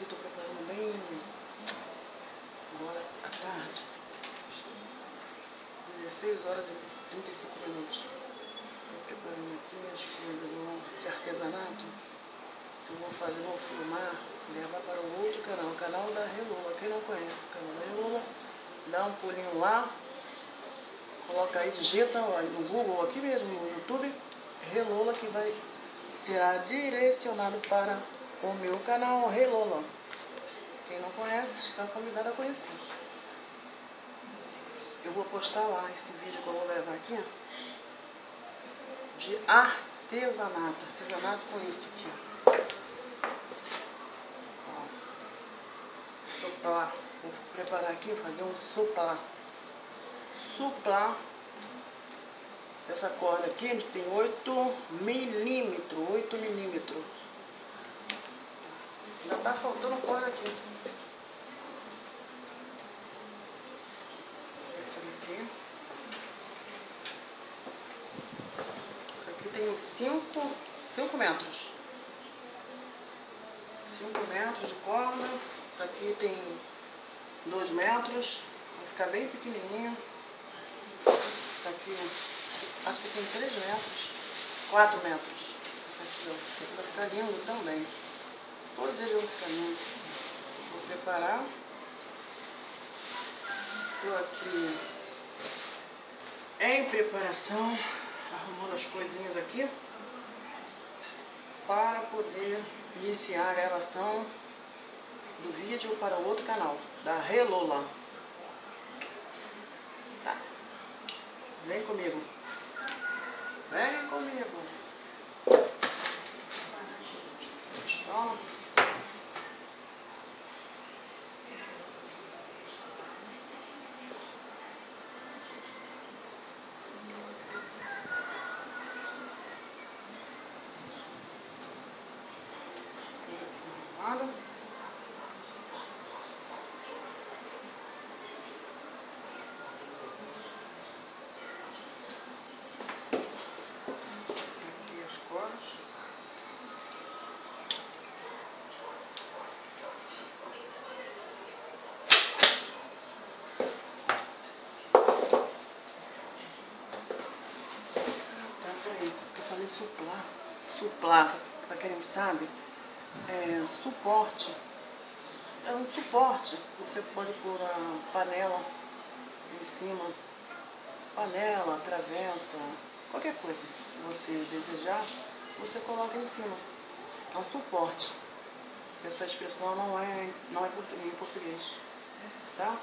aqui, tô preparando bem agora à tarde. 16 horas e 35 minutos. Tô preparando aqui as coisas de artesanato que eu vou fazer, vou filmar, levar para o outro canal, o canal da Relola. Quem não conhece o canal da Relola, dá um pulinho lá, coloca aí, digita aí no Google, aqui mesmo no YouTube, Relola, que será direcionado para o meu canal Relola. Quem não conhece, está convidado a conhecer. Eu vou postar lá esse vídeo que eu vou gravar aqui, de artesanato. Artesanato com isso aqui, ó. Soplar. Vou preparar aqui, fazer um soplar. Soplar. Essa corda aqui, a gente tem 8 milímetros. 8 milímetros. Ainda tá faltando corda aqui. Essa daqui. Essa aqui tem 5 metros. 5 metros de corda. Essa aqui tem 2 metros. Vai ficar bem pequenininho. Essa aqui, acho que tem 3 metros. 4 metros. Essa aqui, ó. Essa aqui vai ficar lindo também. Todos eles vão ficar lindos. Vou preparar. Estou aqui em preparação, arrumando as coisinhas aqui para poder iniciar a gravação do vídeo para o outro canal, da Relola. Tá. Vem comigo. Vem comigo. Ó. Aqui as cores. Eu falei suplar. Suplar, para quem não sabe, é suporte. É um suporte. Você pode pôr a panela em cima. Panela, travessa, qualquer coisa que você desejar, você coloca em cima. É um suporte. Essa expressão não é em português. Tá?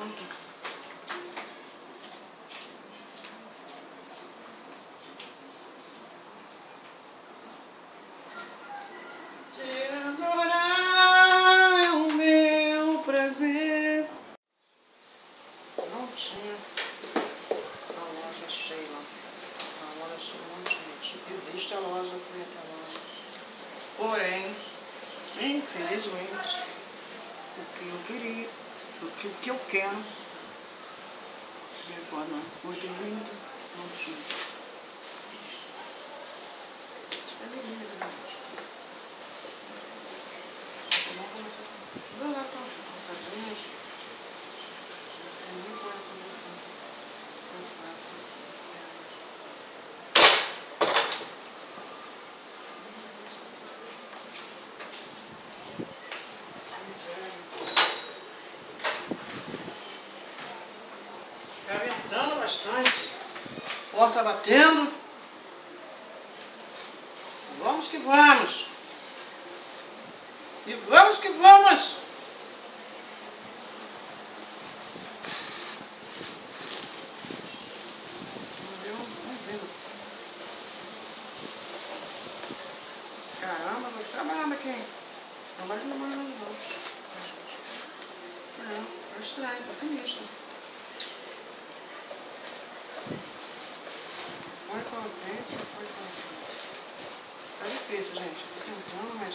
pronto. Te adorar é o meu prazer. Não tinha a loja Sheila. A loja Sheila não tinha. Existe a loja, fui até a loja. Porém, infelizmente, o que eu queria, o que eu quero, de forma muito linda, não tinha. É linda, gente. Vamos começar com todas elas estão assim, cortadinhas. Não sei nem qual é a posição que eu faço. Tá ventando bastante, porta batendo. Vamos que vamos. E vamos que vamos. Vamos ver. Caramba, vou trabalhando aqui. Trabalho na mão dos outros. É estranho, tá sinistro. Foi contente, foi contente. Tá difícil, gente. Tô tentando, mas...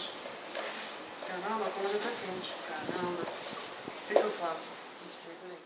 Caramba, a coisa tá quente. Caramba. O que eu faço? Não sei, peraí.